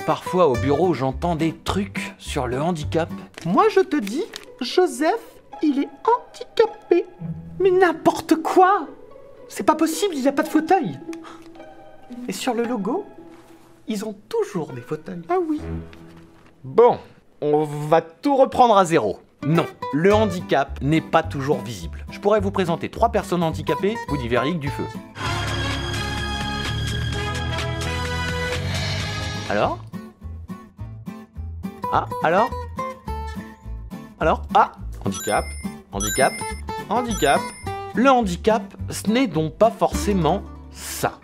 Parfois au bureau, j'entends des trucs sur le handicap. Moi je te dis, Joseph, il est handicapé. Mais n'importe quoi! C'est pas possible, il n'a pas de fauteuil. Et sur le logo, ils ont toujours des fauteuils. Ah oui. Bon, on va tout reprendre à zéro. Non, le handicap n'est pas toujours visible. Je pourrais vous présenter 3 personnes handicapées, vous n'y verriez que du feu. Alors? Ah, alors? Ah, handicap, handicap, handicap. Le handicap, ce n'est donc pas forcément ça.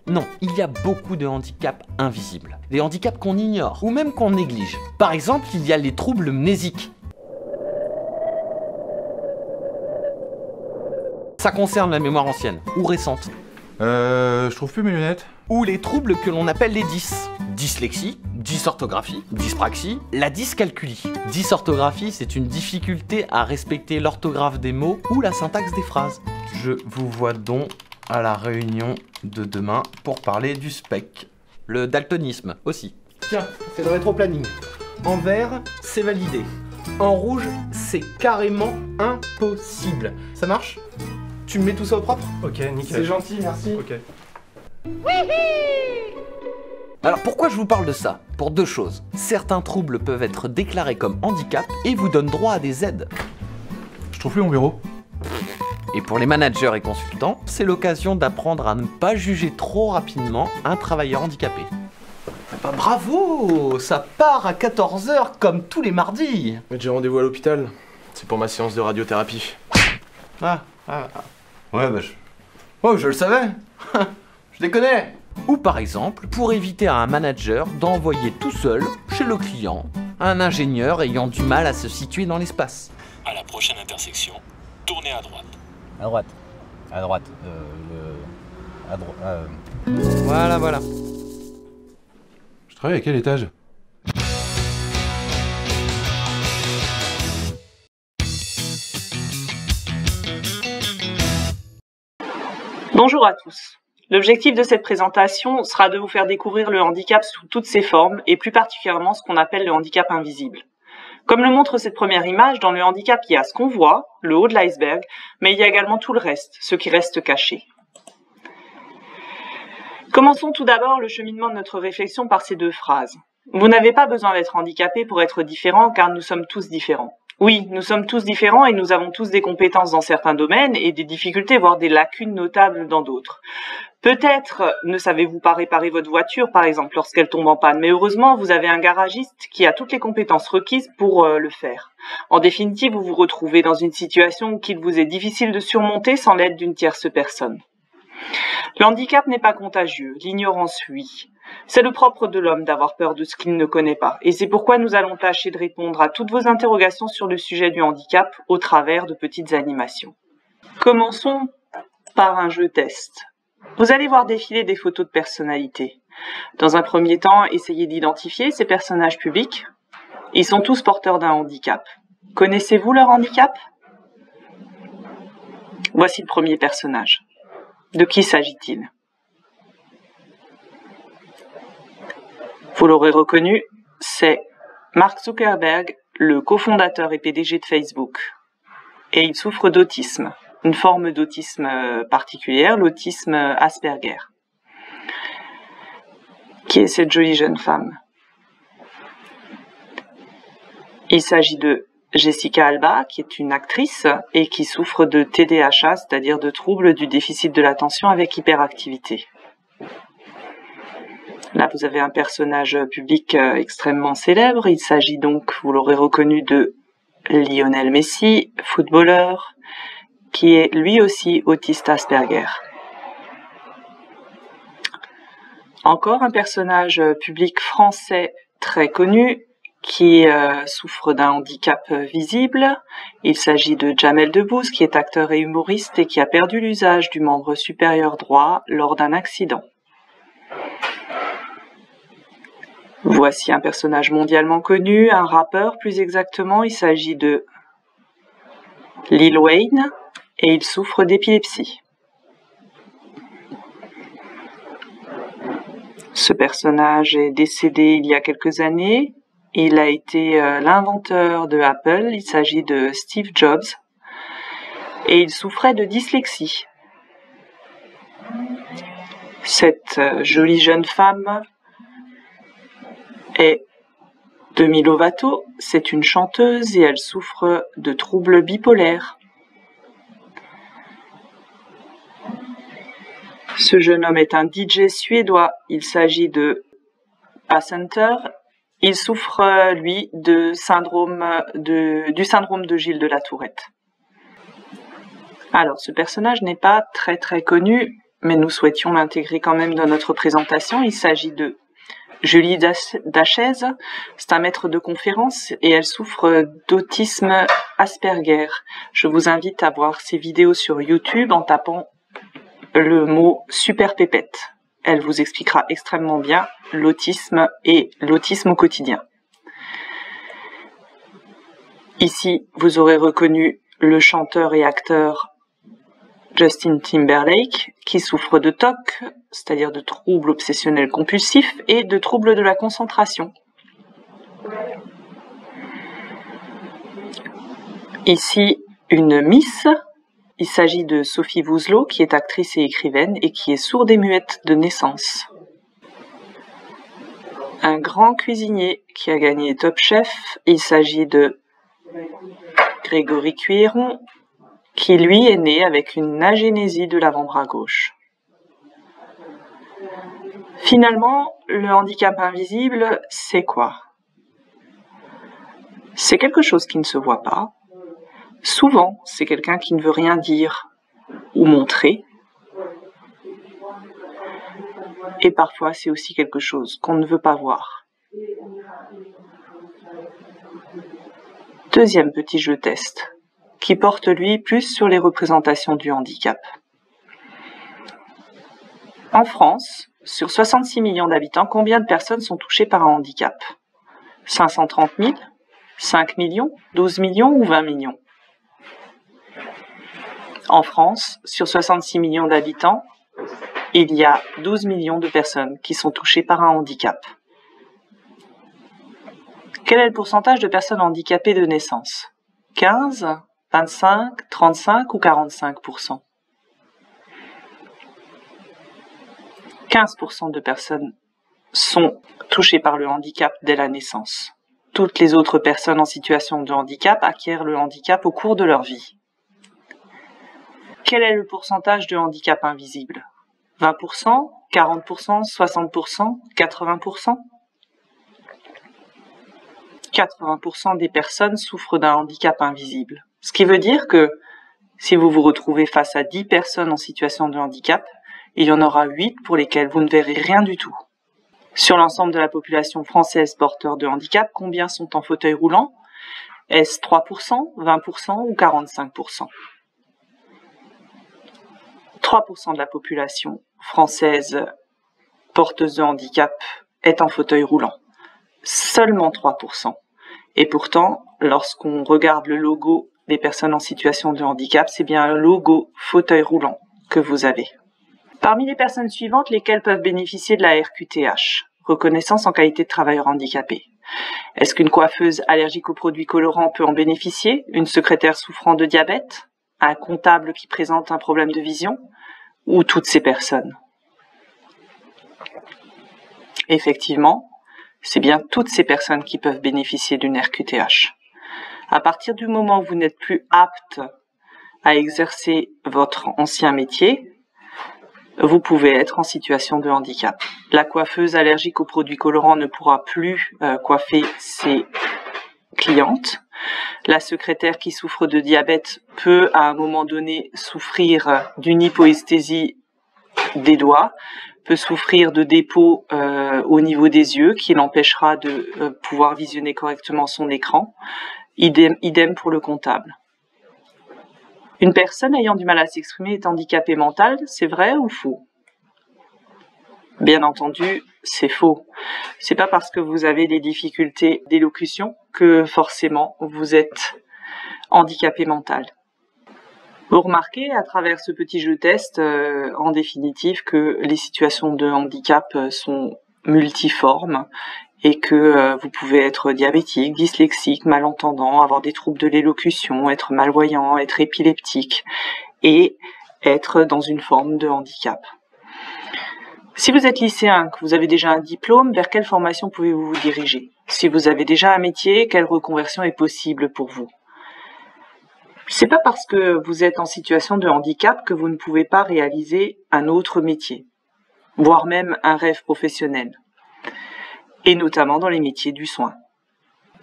Non, il y a beaucoup de handicaps invisibles. Des handicaps qu'on ignore, ou même qu'on néglige. Par exemple, il y a les troubles mnésiques. Ça concerne la mémoire ancienne, ou récente. Je trouve plus mes lunettes. Ou les troubles que l'on appelle les dys. Dyslexie, dysorthographie, dyspraxie, la dyscalculie. Dysorthographie, c'est une difficulté à respecter l'orthographe des mots ou la syntaxe des phrases. Je vous vois donc à la réunion de demain pour parler du spec. Le daltonisme aussi. Tiens, c'est le rétro-planning. En vert, c'est validé. En rouge, c'est carrément impossible. Ça marche? Tu me mets tout ça au propre? Ok, nickel. C'est gentil, merci. Ok. Alors pourquoi je vous parle de ça? Pour 2 choses. Certains troubles peuvent être déclarés comme handicap et vous donnent droit à des aides. Je trouve plus mon bureau. Et pour les managers et consultants, c'est l'occasion d'apprendre à ne pas juger trop rapidement un travailleur handicapé. Bah bravo! Ça part à 14 h comme tous les mardis. Mais j'ai rendez-vous à l'hôpital. C'est pour ma séance de radiothérapie. Ouais, bah je le savais. Je les connais. Ou par exemple, pour éviter à un manager d'envoyer tout seul, chez le client, un ingénieur ayant du mal à se situer dans l'espace. À la prochaine intersection, tournez à droite. À droite. À droite. Voilà. Je travaille à quel étage? Bonjour à tous. L'objectif de cette présentation sera de vous faire découvrir le handicap sous toutes ses formes et plus particulièrement ce qu'on appelle le handicap invisible. Comme le montre cette première image, dans le handicap, il y a ce qu'on voit, le haut de l'iceberg, mais il y a également tout le reste, ce qui reste caché. Commençons tout d'abord le cheminement de notre réflexion par ces 2 phrases. Vous n'avez pas besoin d'être handicapé pour être différent, car nous sommes tous différents. Oui, nous sommes tous différents et nous avons tous des compétences dans certains domaines et des difficultés, voire des lacunes notables dans d'autres. Peut-être ne savez-vous pas réparer votre voiture, par exemple, lorsqu'elle tombe en panne, mais heureusement, vous avez un garagiste qui a toutes les compétences requises pour le faire. En définitive, vous vous retrouvez dans une situation qu'il vous est difficile de surmonter sans l'aide d'une tierce personne. Le handicap n'est pas contagieux, l'ignorance oui. C'est le propre de l'homme d'avoir peur de ce qu'il ne connaît pas, et c'est pourquoi nous allons tâcher de répondre à toutes vos interrogations sur le sujet du handicap au travers de petites animations. Commençons par un jeu test. Vous allez voir défiler des photos de personnalités. Dans un premier temps, essayez d'identifier ces personnages publics. Ils sont tous porteurs d'un handicap. Connaissez-vous leur handicap? Voici le premier personnage. De qui s'agit-il? Vous l'aurez reconnu, c'est Mark Zuckerberg, le cofondateur et PDG de Facebook. Et il souffre d'autisme, une forme d'autisme particulière, l'autisme Asperger. Qui est cette jolie jeune femme? Il s'agit de Jessica Alba, qui est une actrice et qui souffre de TDAH, c'est-à-dire de troubles du déficit de l'attention avec hyperactivité. Là, vous avez un personnage public extrêmement célèbre. Il s'agit donc, vous l'aurez reconnu, de Lionel Messi, footballeur, qui est lui aussi autiste Asperger. Encore un personnage public français très connu qui souffre d'un handicap visible. Il s'agit de Jamel Debbouze, qui est acteur et humoriste et qui a perdu l'usage du membre supérieur droit lors d'un accident. Voici un personnage mondialement connu, un rappeur plus exactement, il s'agit de Lil Wayne et il souffre d'épilepsie. Ce personnage est décédé il y a quelques années. Il a été l'inventeur de Apple. Il s'agit de Steve Jobs. Et il souffrait de dyslexie. Cette jolie jeune femme est Demi Lovato. C'est une chanteuse et elle souffre de troubles bipolaires. Ce jeune homme est un DJ suédois. Il s'agit de Passenter. Il souffre, lui, du syndrome de Gilles de la Tourette. Alors, ce personnage n'est pas très connu, mais nous souhaitions l'intégrer quand même dans notre présentation. Il s'agit de Julie Dachez. C'est un maître de conférence et elle souffre d'autisme Asperger. Je vous invite à voir ses vidéos sur YouTube en tapant le mot Super Pépette. Elle vous expliquera extrêmement bien l'autisme et l'autisme au quotidien. Ici, vous aurez reconnu le chanteur et acteur Justin Timberlake, qui souffre de TOC, c'est-à-dire de troubles obsessionnels compulsifs, et de troubles de la concentration. Ici, une Miss. Il s'agit de Sophie Vouzelot, qui est actrice et écrivaine, et qui est sourde et muette de naissance. Un grand cuisinier qui a gagné Top Chef. Il s'agit de Grégory Cuilleron, qui lui est né avec une agénésie de l'avant-bras gauche. Finalement, le handicap invisible, c'est quoi? C'est quelque chose qui ne se voit pas. Souvent, c'est quelqu'un qui ne veut rien dire ou montrer. Et parfois, c'est aussi quelque chose qu'on ne veut pas voir. Deuxième petit jeu test, qui porte lui plus sur les représentations du handicap. En France, sur 66 millions d'habitants, combien de personnes sont touchées par un handicap? 530 000, 5 millions, 12 millions ou 20 millions? En France, sur 66 millions d'habitants, il y a 12 millions de personnes qui sont touchées par un handicap. Quel est le pourcentage de personnes handicapées de naissance? 15, 25, 35 ou 45%? 15% de personnes sont touchées par le handicap dès la naissance. Toutes les autres personnes en situation de handicap acquièrent le handicap au cours de leur vie. Quel est le pourcentage de handicap invisible? 20%, 40%, 60%, 80%? 80% des personnes souffrent d'un handicap invisible. Ce qui veut dire que si vous vous retrouvez face à 10 personnes en situation de handicap, il y en aura 8 pour lesquelles vous ne verrez rien du tout. Sur l'ensemble de la population française porteur de handicap, combien sont en fauteuil roulant? Est-ce 3%, 20% ou 45%? 3% de la population française porteuse de handicap est en fauteuil roulant. Seulement 3%. Et pourtant, lorsqu'on regarde le logo des personnes en situation de handicap, c'est bien un logo fauteuil roulant que vous avez. Parmi les personnes suivantes, lesquelles peuvent bénéficier de la RQTH, reconnaissance en qualité de travailleur handicapé? Est-ce qu'une coiffeuse allergique aux produits colorants peut en bénéficier? Une secrétaire souffrant de diabète? Un comptable qui présente un problème de vision? Ou toutes ces personnes? Effectivement, c'est bien toutes ces personnes qui peuvent bénéficier d'une RQTH. À partir du moment où vous n'êtes plus apte à exercer votre ancien métier, vous pouvez être en situation de handicap. La coiffeuse allergique aux produits colorants ne pourra plus coiffer ses clientes. La secrétaire qui souffre de diabète peut à un moment donné souffrir d'une hypoesthésie des doigts, peut souffrir de dépôts au niveau des yeux qui l'empêchera de pouvoir visionner correctement son écran. Idem pour le comptable. Une personne ayant du mal à s'exprimer est handicapée mentale, c'est vrai ou faux? Bien entendu, c'est faux. C'est pas parce que vous avez des difficultés d'élocution que forcément vous êtes handicapé mental. Vous remarquez à travers ce petit jeu test, en définitive, que les situations de handicap sont multiforme et que vous pouvez être diabétique, dyslexique, malentendant, avoir des troubles de l'élocution, être malvoyant, être épileptique et être dans une forme de handicap. Si vous êtes lycéen, que vous avez déjà un diplôme, vers quelle formation pouvez-vous vous diriger? Si vous avez déjà un métier, quelle reconversion est possible pour vous? C'est pas parce que vous êtes en situation de handicap que vous ne pouvez pas réaliser un autre métier, voire même un rêve professionnel, et notamment dans les métiers du soin.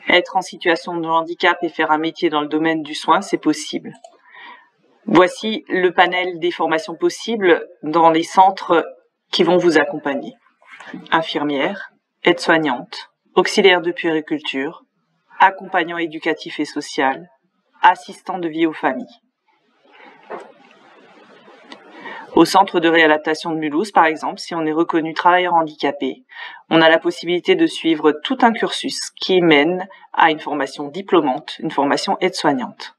Être en situation de handicap et faire un métier dans le domaine du soin, c'est possible. Voici le panel des formations possibles dans les centres qui vont vous accompagner. Infirmière, aide-soignante, auxiliaire de puériculture, accompagnant éducatif et social, assistant de vie aux familles. Au centre de réadaptation de Mulhouse, par exemple, si on est reconnu travailleur handicapé, on a la possibilité de suivre tout un cursus qui mène à une formation diplômante, une formation aide-soignante.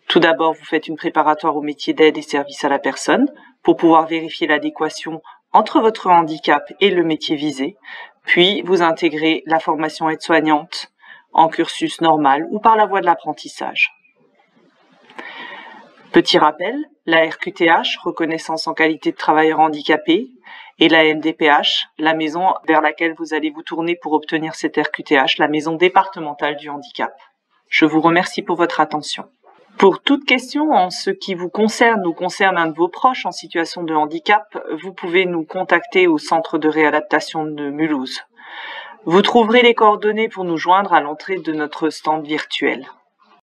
Tout d'abord, vous faites une préparatoire au métier d'aide et service à la personne pour pouvoir vérifier l'adéquation entre votre handicap et le métier visé, puis vous intégrez la formation aide-soignante en cursus normal ou par la voie de l'apprentissage. Petit rappel, la RQTH, reconnaissance en qualité de travailleur handicapé, et la MDPH, la maison vers laquelle vous allez vous tourner pour obtenir cette RQTH, la maison départementale du handicap. Je vous remercie pour votre attention. Pour toute question en ce qui vous concerne ou concerne un de vos proches en situation de handicap, vous pouvez nous contacter au centre de réadaptation de Mulhouse. Vous trouverez les coordonnées pour nous joindre à l'entrée de notre stand virtuel.